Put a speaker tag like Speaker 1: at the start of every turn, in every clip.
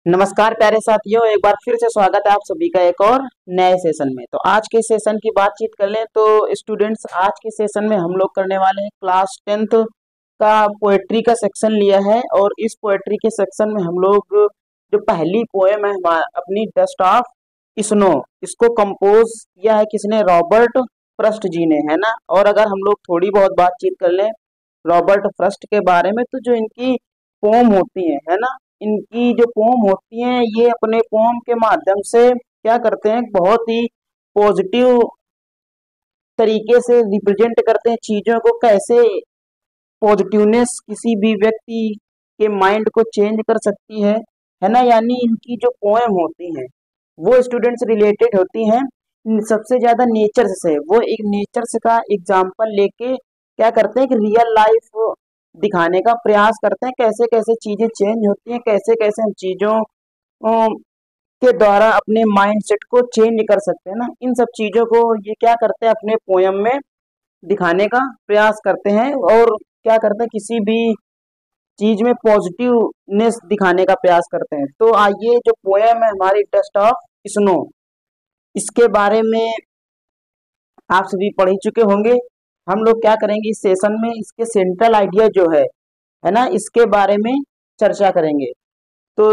Speaker 1: नमस्कार प्यारे साथियों, एक बार फिर से स्वागत है आप सभी का एक और नए सेशन में। तो आज के सेशन की बातचीत कर लें तो स्टूडेंट्स, आज के सेशन में हम लोग करने वाले हैं क्लास 10th का पोएट्री का सेक्शन लिया है। और इस पोएट्री के सेक्शन में हम लोग जो पहली पोएम है अपनी डस्ट ऑफ स्नो, इसको कंपोज किया है किसने? रॉबर्ट फ्रस्ट जी ने, है ना। और अगर हम लोग थोड़ी बहुत बातचीत कर लें रॉबर्ट फ्रस्ट के बारे में, तो जो इनकी पोम होती है ना, इनकी जो पोम होती हैं, ये अपने पोम के माध्यम से क्या करते हैं, बहुत ही पॉजिटिव तरीके से रिप्रेजेंट करते हैं चीजों को। कैसे पॉजिटिवनेस किसी भी व्यक्ति के माइंड को चेंज कर सकती है ना। यानी इनकी जो पोएम होती हैं वो स्टूडेंट्स रिलेटेड होती हैं सबसे ज्यादा नेचर से। वो एक नेचर से का एग्जाम्पल लेके क्या करते हैं कि रियल लाइफ दिखाने का प्रयास करते हैं, कैसे कैसे चीजें चेंज होती हैं, कैसे कैसे हम चीजों के द्वारा अपने माइंडसेट को चेंज कर सकते हैं ना। इन सब चीजों को ये क्या करते हैं, अपने पोयम में दिखाने का प्रयास करते हैं। और क्या करते हैं, किसी भी चीज में पॉजिटिवनेस दिखाने का प्रयास करते हैं। तो आइए, जो पोयम है हमारी डस्ट ऑफ स्नो, इसके बारे में आप सभी पढ़ ही चुके होंगे। हम लोग क्या करेंगे इस सेशन में, इसके सेंट्रल आइडिया जो है ना, इसके बारे में चर्चा करेंगे। तो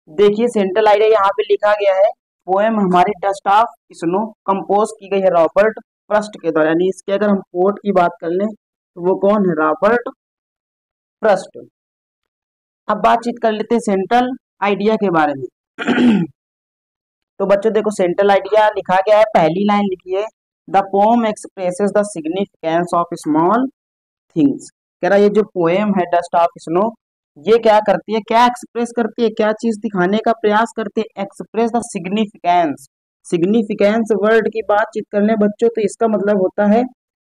Speaker 1: देखिए, सेंट्रल आइडिया यहाँ पे लिखा गया है। पोएम हमारी डस्ट ऑफ स्नो कंपोज की गई है रॉबर्ट फ्रस्ट के द्वारा। यानी इसके अगर हम पोर्ट की बात कर लें तो वो कौन है? Robert first. अब बातचीत कर लेते हैं सेंट्रल आइडिया के बारे में। तो बच्चों देखो, सेंट्रल आइडिया लिखा गया है, पहली लाइन लिखी है, the pome expresses the significance of small things. कह रहा ये जो पोएम है डस्ट ऑफ स्नो, ये क्या करती है, क्या एक्सप्रेस करती है, क्या चीज दिखाने का प्रयास करती है? Express the significance. Significance word की बातचीत कर ले बच्चों, तो इसका मतलब होता है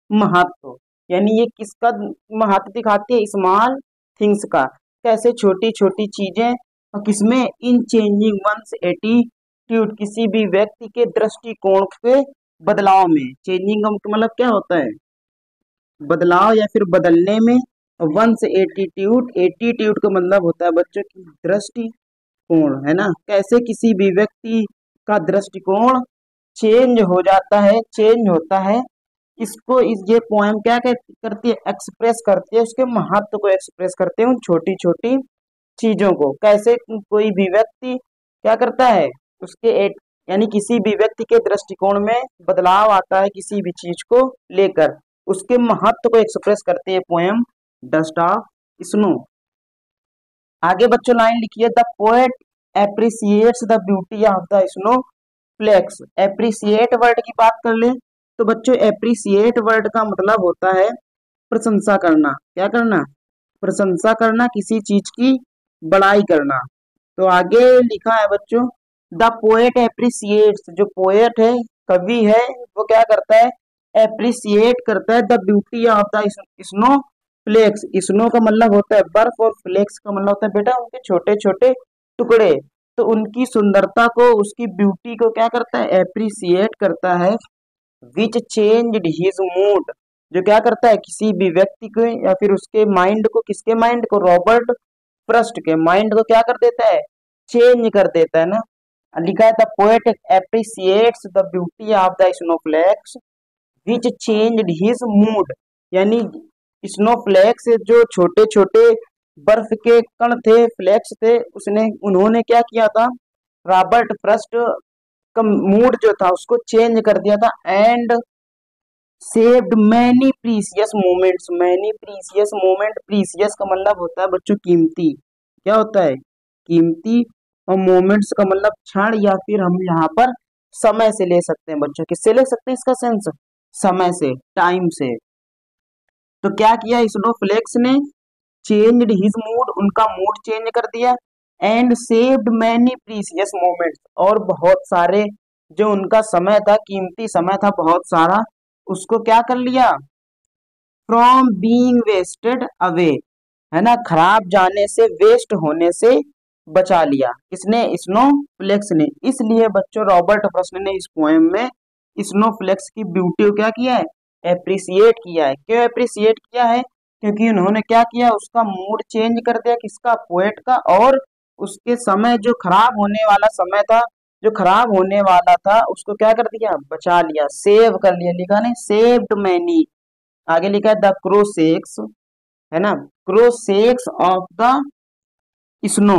Speaker 1: महत्व। यानी ये किसका महत्व दिखाती है? स्मॉल थिंग्स का। कैसे छोटी छोटी चीजें, और किसमें? इन चेंजिंग वंस एटीट्यूड, किसी भी व्यक्ति के दृष्टिकोण के बदलाव में। चेंजिंग का मतलब क्या होता है? बदलाव या फिर बदलने में। वंस एटीट्यूड, एटीट्यूड का मतलब होता है बच्चों की दृष्टिकोण, है ना। कैसे किसी भी व्यक्ति का दृष्टिकोण चेंज हो जाता है, चेंज होता है। इसको ये पोएम क्या करती है? एक्सप्रेस करती है, उसके महत्व को एक्सप्रेस करते हैं, उन छोटी छोटी चीजों को। कैसे कोई भी व्यक्ति क्या करता है, उसके एक यानी किसी भी व्यक्ति के दृष्टिकोण में बदलाव आता है किसी भी चीज को लेकर, उसके महत्व को एक्सप्रेस करते हैं पोएम डस्ट ऑफ स्नो। आगे बच्चों लाइन लिखिए, the poet appreciates the beauty of the snow flex. Appreciate word की बात कर ले तो बच्चों, एप्रिसिएट वर्ड का मतलब होता है प्रशंसा करना। क्या करना? प्रशंसा करना, किसी चीज की बड़ाई करना। तो आगे लिखा है बच्चों, द पोएट एप्रिसिएट्स, जो पोएट है, कवि है, वो क्या करता है? एप्रिसिएट करता है the beauty of the snow flakes. Snow का मतलब होता है बर्फ, और फ्लेक्स का मतलब होता है बेटा उनके छोटे छोटे टुकड़े। तो उनकी सुंदरता को, उसकी ब्यूटी को क्या करता है? एप्रिसिएट करता है। विच चेंज्ड हिज मूड, जो क्या करता है, किसी भी व्यक्ति को या फिर उसके माइंड को, किसके माइंड को? रॉबर्ट फ्रस्ट के माइंड को क्या कर देता है? चेंज कर देता है ना। लिखा है, the poet appreciates the beauty of the snowflakes which changed his mood. यानी स्नोफ्लेक्स, जो छोटे छोटे बर्फ के कण थे, फ्लेक्स थे, उन्होंने क्या किया था? रॉबर्ट फ्रस्ट का मूड जो था उसको चेंज कर दिया था। And saved many precious moments. Many precious moment, precious का मतलब होता है बच्चों कीमती। क्या होता है? कीमती। और मोमेंट्स का मतलब क्षण, या फिर हम यहाँ पर समय से ले सकते हैं बच्चों। किससे ले सकते हैं इसका सेंस? समय से, टाइम से। तो क्या किया स्नोफ्लेक्स ने? चेंज्ड हिज मूड, उनका मूड चेंज कर दिया। And saved many precious moments, और बहुत सारे जो उनका समय था, कीमती समय था बहुत सारा, उसको क्या कर लिया? फ्रॉम बीइंग वेस्टेड अवे, है ना, खराब जाने से, वेस्ट होने से बचा लिया। किसने? स्नोफ्लेक्स ने। इसलिए बच्चों, रॉबर्ट फ्रॉस्ट ने इस पोएम में स्नोफ्लेक्स की ब्यूटी को क्या किया है? एप्रिसिएट किया है। क्यों एप्रिसिएट किया है? क्योंकि उन्होंने क्या किया? उसका मूड चेंज कर दिया, किसका? पोएट का। और उसके समय जो खराब होने वाला समय था, जो खराब होने वाला था उसको क्या कर दिया, बचा लिया, सेव कर लिया, लिखा नहीं सेव्ड मैनी। आगे लिखा है द क्रोसेक्स, है ना, क्रोसेक्स ऑफ द स्नो,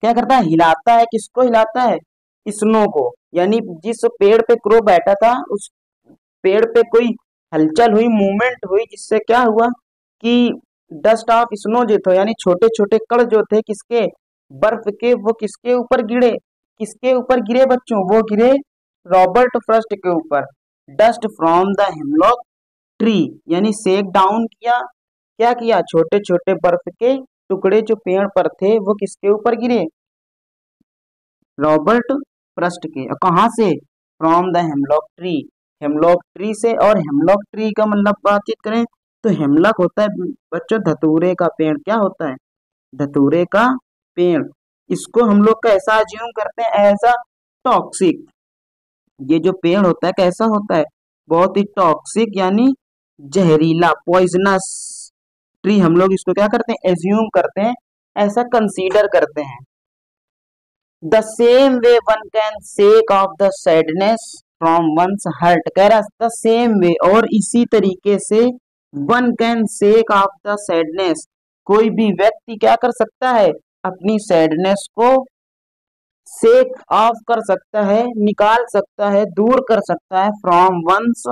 Speaker 1: क्या करता है, हिलाता है, किसको हिलाता है, स्नो को। यानी जिस पेड़ पे क्रो बैठा था उस पेड़ पे कोई हलचल हुई, मूवमेंट हुई, जिससे क्या हुआ कि डस्ट ऑफ स्नो जो थे, यानी छोटे छोटे कण जो थे किसके, बर्फ के, वो किसके ऊपर गिरे, किसके ऊपर गिरे बच्चों, वो गिरे रॉबर्ट फ्रॉस्ट के ऊपर। Dust from the hemlock tree, यानी शेक डाउन किया, क्या किया, छोटे छोटे बर्फ के टुकड़े जो पेड़ पर थे वो किसके ऊपर गिरे, रॉबर्ट फ्रॉस्ट के। और कहाँ से, from the hemlock tree, hemlock tree से। और हेमलॉक ट्री का मतलब बातचीत करें तो हेमलॉक होता है बच्चों धतूरे का पेड़, क्या होता है, धतूरे का पेड़। इसको हम लोग कैसा अज्यूम करते हैं, ऐसा टॉक्सिक, ये जो पेड़ होता है कैसा होता है, बहुत ही टॉक्सिक, यानी जहरीला, पॉइजनस ट्री, हम लोग इसको क्या करते हैं, एज्यूम करते हैं, ऐसा कंसीडर करते हैं। The same way one can shake off the sadness from one's heart, कह रहा द सेम वे, और इसी तरीके से one can shake off the sadness, कोई भी व्यक्ति क्या कर सकता है, अपनी सैडनेस को शेक ऑफ कर सकता है, निकाल सकता है, दूर कर सकता है, फ्रॉम वंस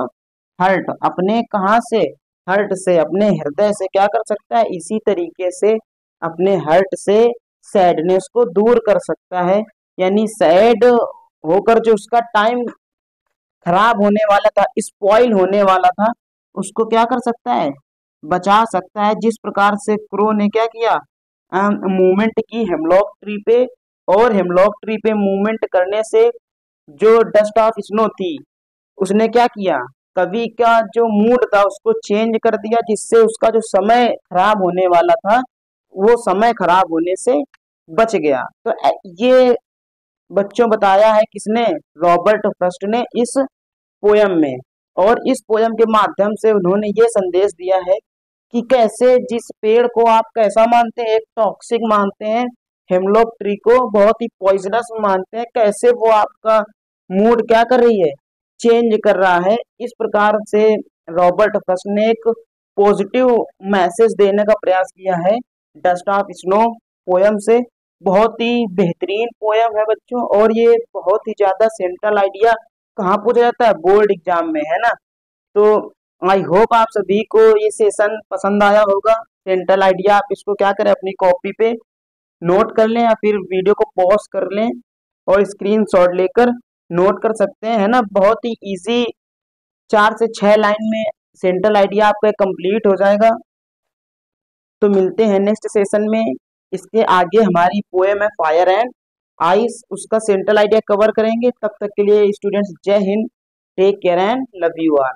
Speaker 1: हर्ट, अपने कहाँ से, हर्ट से, अपने हृदय से क्या कर सकता है, इसी तरीके से अपने हर्ट से सैडनेस को दूर कर सकता है। यानी सैड होकर जो उसका टाइम खराब होने वाला था, स्पॉइल होने वाला था, उसको क्या कर सकता है, बचा सकता है। जिस प्रकार से क्रो ने क्या किया, मूवमेंट की हेमलॉक ट्री पे, और हेमलॉक ट्री पे मूवमेंट करने से जो डस्ट ऑफ स्नो थी उसने क्या किया, कवि का जो मूड था उसको चेंज कर दिया, जिससे उसका जो समय खराब होने वाला था वो समय खराब होने से बच गया। तो ये बच्चों बताया है किसने, रॉबर्ट फ्रॉस्ट ने इस पोयम में। और इस पोयम के माध्यम से उन्होंने ये संदेश दिया है कि कैसे जिस पेड़ को आप कैसा मानते हैं, एक टॉक्सिक मानते हैं, हेमलॉक ट्री को बहुत ही पॉइजनस मानते हैं, कैसे वो आपका मूड क्या कर रही है, चेंज कर रहा है। इस प्रकार से रॉबर्ट फ्रॉस्ट ने एक पॉजिटिव मैसेज देने का प्रयास किया है डस्ट ऑफ स्नो पोयम से। बहुत ही बेहतरीन पोयम है बच्चों, और ये बहुत ही ज्यादा सेंट्रल आइडिया कहाँ पूछा जाता है, बोर्ड एग्जाम में, है ना। तो आई होप आप सभी को ये सेशन पसंद आया होगा। सेंट्रल आइडिया आप इसको क्या करें, अपनी कॉपी पे नोट कर लें, या फिर वीडियो को पॉज कर लें और स्क्रीनशॉट लेकर नोट कर सकते हैं, है ना। बहुत ही इजी, 4 से 6 लाइन में सेंट्रल आइडिया आपका कंप्लीट हो जाएगा। तो मिलते हैं नेक्स्ट सेशन में। इसके आगे हमारी पोएम है फायर एंड आइस, उसका सेंट्रल आइडिया कवर करेंगे। तब तक के लिए स्टूडेंट्स जय हिंद, take care and love you all.